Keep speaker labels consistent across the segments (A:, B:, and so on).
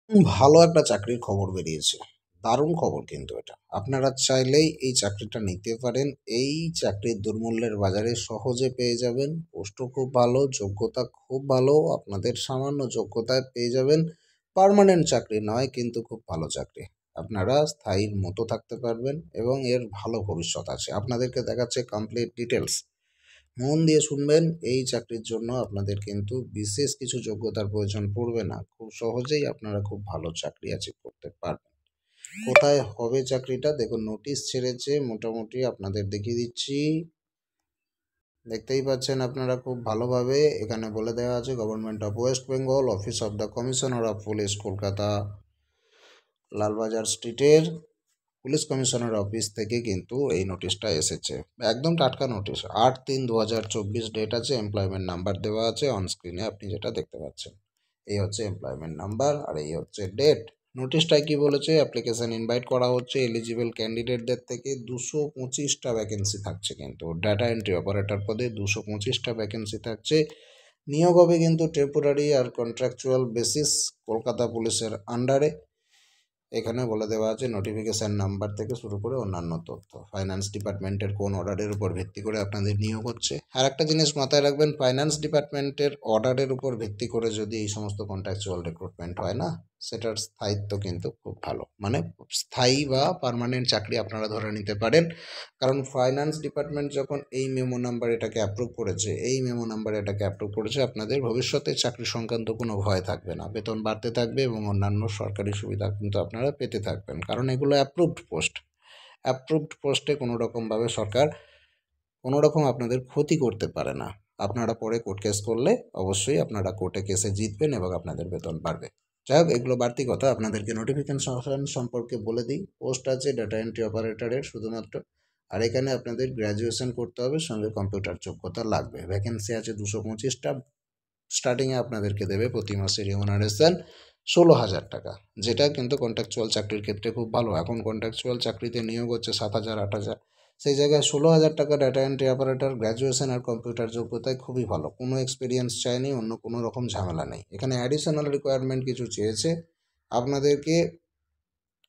A: ভালো একটা চাকরির খবর বেরিয়েছে। দারুণ খবর কিন্তু এটা। আপনারা চাইলেই এই চাকরিটা নিতে পারেন। এই চাকরির দুর্মূল্যের বাজারে সহজে পেয়ে যাবেন। পোস্টও খুব ভালো, যোগ্যতা খুব ভালো। আপনাদের সামান্য যোগ্যতায় পেয়ে যাবেন। পার্মানেন্ট চাকরি নয় কিন্তু খুব ভালো চাকরি। আপনারা স্থায়ীর মতো থাকতে পারবেন এবং এর ভালো ভবিষ্যৎ আছে। আপনাদেরকে দেখাচ্ছে কমপ্লিট ডিটেলস। মন দিয়ে শুনবেন। এই চাকরির জন্য আপনাদের কিন্তু বিশেষ কিছু যোগ্যতার প্রয়োজন পড়বে না। খুব সহজেই আপনারা খুব ভালো চাকরি অ্যাচিভ করতে পারবেন। কোথায় হবে চাকরিটা দেখুন, নোটিশ ছেড়েছে মোটামুটি আপনাদের দেখিয়ে দিচ্ছি। দেখতেই পাচ্ছেন আপনারা খুব ভালোভাবে। এখানে বলে দেওয়া আছে government of West Bengal, office of the commissioner of police, Kolkata, Lalbazar স্ট্রিটের পুলিশ কমিশনার অফিস থেকে কিন্তু এই নোটিশটা এসেছে। একদম টাটকা নোটিশ। 8/3/2024 ডেট আছে। এমপ্লয়মেন্ট নাম্বার দেওয়া আছে অন স্ক্রিনে, আপনি যেটা দেখতে পাচ্ছেন। এই হচ্ছে এমপ্লয়মেন্ট নাম্বার আর এই হচ্ছে ডেট। নোটিশটায় কি বলেছে, অ্যাপ্লিকেশন ইনভাইট করা হচ্ছে এলিজিবল ক্যান্ডিডেটদের থেকে। 225টা ভ্যাকেন্সি থাকছে কিন্তু ডাটা এন্ট্রি অপারেটর পদে 225টা ভ্যাকেন্সি থাকছে। নিয়োগ হবে কিন্তু টেম্পোরারি আর কন্ট্রাকচুয়াল বেসিস, কলকাতা পুলিশের আন্ডারে। এখানে বলে দেওয়া আছে নোটিফিকেশান নাম্বার থেকে শুরু করে অন্যান্য তথ্য। ফাইন্যান্স ডিপার্টমেন্টের কোন অর্ডারের উপর ভিত্তি করে আপনাদের নিয়োগ হচ্ছে। আর একটা জিনিস মাথায় রাখবেন, ফাইন্যান্স ডিপার্টমেন্টের অর্ডারের উপর ভিত্তি করে যদি এই সমস্ত কন্ট্রাকচুয়াল রিক্রুটমেন্ট হয় না, সেটার স্থায়িত্ব কিন্তু খুব ভালো, মানে স্থায়ী বা পার্মানেন্ট চাকরি আপনারা ধরে নিতে পারেন। কারণ ফাইন্যান্স ডিপার্টমেন্ট যখন এই মেমো নাম্বার এটাকে অ্যাপ্রুভ করেছে, আপনাদের ভবিষ্যতে চাকরি সংক্রান্ত কোনো ভয় থাকবে না। বেতন বাড়তে থাকবে এবং অন্যান্য সরকারি সুবিধা কিন্তু আপনারা পেতে থাকবেন, কারণ এগুলো অ্যাপ্রুভড পোস্ট। অ্যাপ্রুভড পোস্টে কোনো রকমভাবে সরকার কোনো রকম আপনাদের ক্ষতি করতে পারে না। আপনারা পরে কোর্ট কেস করলে অবশ্যই আপনারা কোর্টে কেসে জিতবেন এবং আপনাদের বেতন বাড়বে। যাই হোক, এগুলো বাড়তি কথা। আপনাদেরকে নোটিফিকেশন সম্পর্কে বলে দিই। পোস্ট আছে ডাটা এন্ট্রি অপারেটরের শুধুমাত্র। আর এখানে আপনাদের গ্র্যাজুয়েশন করতে হবে, সঙ্গে কম্পিউটার যোগ্যতা লাগবে। ভ্যাকেন্সি আছে 225টা। স্টার্টিংয়ে আপনাদেরকে দেবে প্রতি মাসে রিমুনারেশন 16,000 টাকা, যেটা কিন্তু কন্ট্রাকচুয়াল চাকরির ক্ষেত্রে খুব ভালো। এখন কন্ট্রাকচুয়াল চাকরিতে নিয়োগ হচ্ছে 7,000 8,000, সেই জায়গায় 16,000 টাকা ডাটা এন্ট্রি অপারেটর গ্র্যাজুয়েশন আর কম্পিউটার যোগ্যতায় খুবই ভালো। কোনো এক্সপিরিয়েন্স চায়নি, অন্য কোনো রকম ঝামেলা নেই। এখানে অ্যাডিশনাল রিকোয়ারমেন্ট কিছু চেয়েছে। আপনাদেরকে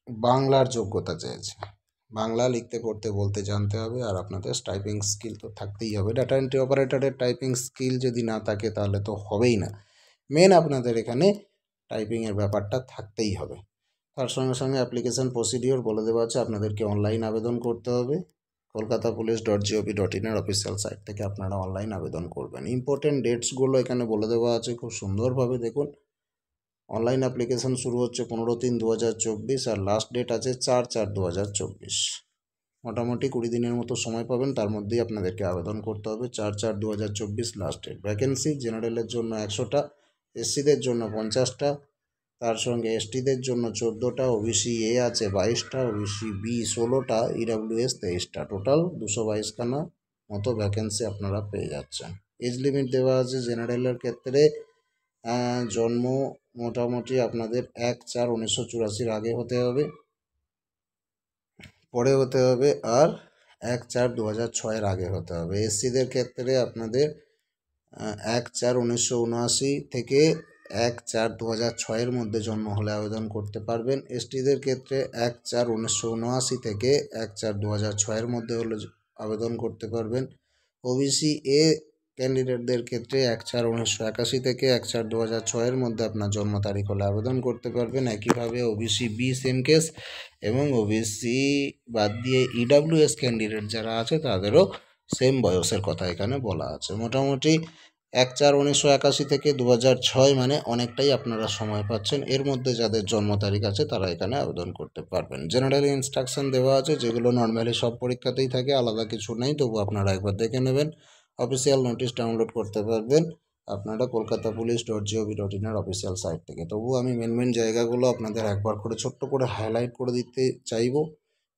A: বাংলার যোগ্যতা চেয়েছে। বাংলা লিখতে পড়তে বলতে জানতে হবে, আর আপনাদের টাইপিং স্কিল তো থাকতেই হবে। ডাটা এন্ট্রি অপারেটরের টাইপিং স্কিল যদি না থাকে তাহলে তো হবেই না। মেন আপনাদের এখানে টাইপিংয়ের ব্যাপারটা থাকতেই হবে। তার সঙ্গে সঙ্গে অ্যাপ্লিকেশান প্রসিডিওর বলে দেওয়া আছে। আপনাদেরকে অনলাইন আবেদন করতে হবে। Kolkata police .gov.in official site থেকে আপনারা অনলাইন আবেদন করবেন। ইম্পর্টেন্ট ডেটসগুলো এখানে বলে দেওয়া আছে খুব সুন্দরভাবে। দেখুন, অনলাইন অ্যাপ্লিকেশান শুরু হচ্ছে 15/3/2024 আর লাস্ট ডেট আছে 4/4/2024। মোটামুটি 20 দিনের মতো সময় পাবেন, তার মধ্যেই আপনাদেরকে আবেদন করতে হবে। 4/4/2024 লাস্ট ডেট। ভ্যাকেন্সি জেনারেলের জন্য 100টা, এসসিদের জন্য 50টা, তার সঙ্গে এসটিদের জন্য 14টা, ওবিসি এ আছে 22টা, ওবিসি বি 16টা, ইডাব্লিউএস 23টা। টোটাল 222খানা মতো ভ্যাকেন্সি আপনারা পেয়ে যাচ্ছেন। এজ লিমিট দেওয়া আছে জেনারেলের ক্ষেত্রে। জন্ম মোটামুটি আপনাদের 1/4/1984 আগে হতে হবে, পরে হতে হবে, আর 1/4/2006 আগে হতে হবে। এসসিদের ক্ষেত্রে আপনাদের 1/4/1979 থেকে 1/4/2006 মধ্যে জন্ম হলে আবেদন করতে পারবেন। এসটিদের ক্ষেত্রে 1/4/1979 থেকে 1/4/2006 মধ্যে হলে আবেদন করতে পারবেন। ওবিসি এ ক্যান্ডিডেটদের ক্ষেত্রে 1/4/1981 থেকে 1/4/2006 মধ্যে আপনার জন্ম তারিখ হলে আবেদন করতে পারবেন। একইভাবে ওবিসি বি সেম কেস, এবং ওবিসি বাদ দিয়ে ইডাব্লিউএস ক্যান্ডিডেট যারা আছে তাদেরও সেম বয়সের কথা এখানে বলা আছে। মোটামুটি 1/4/1981 থেকে 2006, মানে অনেকটাই আপনারা সময় পাচ্ছেন। এর মধ্যে যাদের জন্ম তারিখ আছে তারা এখানে আবেদন করতে পারবেন। জেনারেল ইনস্ট্রাকশন দেওয়া আছে, যেগুলো নর্মালি সব পরীক্ষাতেই থাকে, আলাদা কিছু নেই, তবু আপনারা একবার দেখে নেবেন। অফিসিয়াল নোটিশ ডাউনলোড করতে পারবেন আপনারা Kolkata police .gov.in official site থেকে। তবু আমি মেন জায়গাগুলো আপনাদের একবার করে ছোট্ট করে হাইলাইট করে দিতে চাইবো।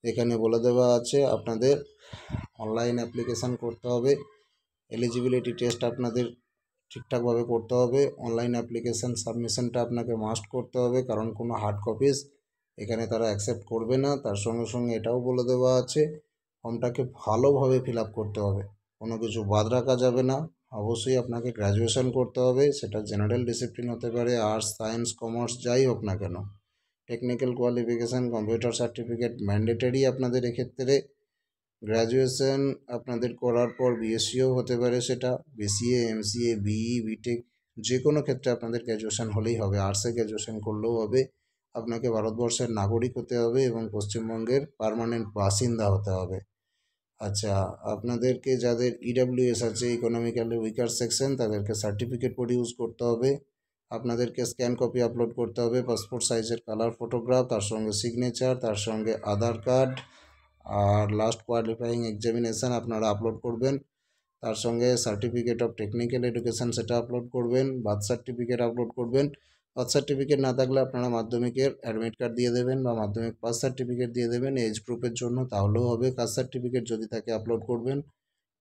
A: এখানে বলে দেওয়া আছে আপনাদের অনলাইন অ্যাপ্লিকেশান করতে হবে। এলিজিবিলিটি টেস্ট আপনাদের ঠিকঠাকভাবে করতে হবে। অনলাইন অ্যাপ্লিকেশান সাবমিশনটা আপনাকে মাস্ট করতে হবে, কারণ কোনো হার্ড কপিস এখানে তারা অ্যাকসেপ্ট করবে না। তার সঙ্গে সঙ্গে এটাও বলে দেওয়া আছে ফর্মটাকে ভালোভাবে ফিল আপ করতে হবে, কোনো কিছু বাদ রাখা যাবে না। অবশ্যই আপনাকে গ্র্যাজুয়েশন করতে হবে, সেটা জেনারেল ডিসিপ্লিন হতে পারে, আর্টস, সায়েন্স, কমার্স যাই হোক না কেন। Technical qualification, computer certificate mandatory আপনাদের এক্ষেত্রে। গ্র্যাজুয়েশন আপনাদের করার পর বিএসসিও হতে পারে, সেটা বিসিএ, এমসিএ, বিই, বিটেক যে কোনো ক্ষেত্রে আপনাদের গ্র্যাজুয়েশন হলেই হবে। আর্টসে গ্র্যাজুয়েশন করলেও হবে। আপনাকে ভারতবর্ষের নাগরিক হতে হবে এবং পশ্চিমবঙ্গের পার্মানেন্ট বাসিন্দা হতে হবে। আচ্ছা, আপনাদেরকে যাদের ইডাব্লিউএস আছে, ইকোনমিক্যালি উইকার সেকশন, তাদেরকে সার্টিফিকেট প্রডিউস করতে হবে। আপনাদেরকে স্ক্যান কপি আপলোড করতে হবে, পাসপোর্ট সাইজের কালার ফটোগ্রাফ, তার সঙ্গে সিগনেচার, তার সঙ্গে আধার কার্ড, আর লাস্ট কোয়ালিফাইং এক্সামিনেশান আপনারা আপলোড করবেন। তার সঙ্গে সার্টিফিকেট অফ টেকনিক্যাল এডুকেশান সেটা আপলোড করবেন। বার্থ সার্টিফিকেট আপলোড করবেন। বার্থ সার্টিফিকেট না থাকলে আপনারা মাধ্যমিকের অ্যাডমিট কার্ড দিয়ে দেবেন বা মাধ্যমিক পাস সার্টিফিকেট দিয়ে দেবেন এজ প্রুফের জন্য, তাহলেও হবে। কাস্ট সার্টিফিকেট যদি থাকে আপলোড করবেন।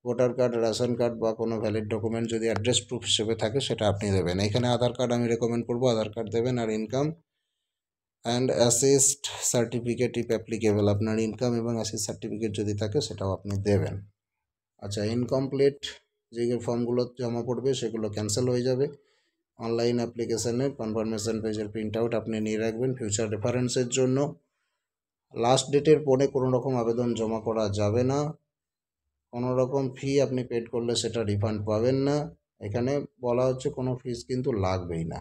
A: ভোটার কার্ড, রেশন কার্ড বা কোনো ভ্যালিড ডকুমেন্ট যদি অ্যাড্রেস প্রুফ হিসেবে থাকে সেটা আপনি দেবেন। এখানে আধার কার্ড আমি রেকমেন্ড করবো, আধার কার্ড দেবেন। আর income and asset certificate if applicable, আপনার ইনকাম এবং অ্যাসিস্ট সার্টিফিকেট যদি থাকে সেটাও আপনি দেবেন। আচ্ছা, ইনকমপ্লিট যে ফর্মগুলো জমা পড়বে সেগুলো ক্যান্সেল হয়ে যাবে। অনলাইন অ্যাপ্লিকেশানের কনফার্মেশন পেজের প্রিন্ট আউট আপনি নিয়ে রাখবেন ফিউচার রেফারেন্সের জন্য। লাস্ট ডেটের পরে কোনো রকম আবেদন জমা করা যাবে না। কোনো রকম ফি আপনি পেড করলে সেটা রিফান্ড পাবেন না। এখানে বলা হচ্ছে কোনো ফিস কিন্তু লাগবেই না।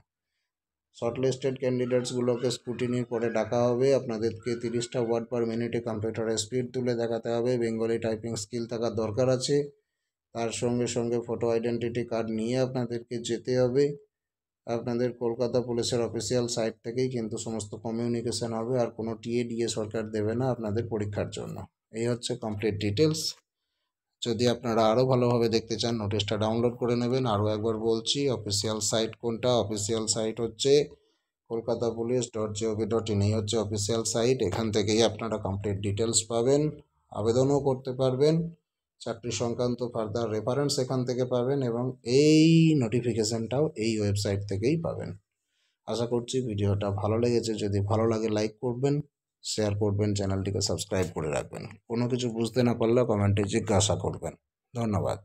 A: শর্টলিস্টেড ক্যান্ডিডেটসগুলোকে স্ক্রুটিনির পরে ডাকা হবে। আপনাদেরকে 30টা ওয়ার্ড পার মিনিটে কম্পিউটারে স্পিড তুলে দেখাতে হবে। বেঙ্গলি টাইপিং স্কিল থাকার দরকার আছে। তার সঙ্গে সঙ্গে ফটো আইডেন্টিটি কার্ড নিয়ে আপনাদেরকে যেতে হবে। আপনাদের কলকাতা পুলিশের অফিসিয়াল সাইট থেকেই কিন্তু সমস্ত কমিউনিকেশান হবে, আর কোনো টিএডিএ সরকার দেবে না আপনাদের পরীক্ষার জন্য। এই হচ্ছে কমপ্লিট ডিটেলস। যদি আপনারা আরও ভালোভাবে দেখতে চান নোটিশটা ডাউনলোড করে নেবেন। আরও একবার বলছি, অফিসিয়াল সাইট কোনটা? অফিসিয়াল সাইট হচ্ছে kolkatapolice.gov.in, এই হচ্ছে অফিসিয়াল সাইট। এখান থেকেই আপনারা কমপ্লিট ডিটেলস পাবেন, আবেদনও করতে পারবেন, চাকরি সংক্রান্ত ফার্দার রেফারেন্স এখান থেকে পাবেন এবং এই নোটিফিকেশানটাও এই ওয়েবসাইট থেকেই পাবেন। আশা করছি ভিডিওটা ভালো লেগেছে। যদি ভালো লাগে লাইক করবেন, শেয়ার করবেন, চ্যানেলটিকে সাবস্ক্রাইব করে রাখবেন। কোনো কিছু বুঝতে না পারলে কমেন্টে জিজ্ঞাসা করবেন। ধন্যবাদ।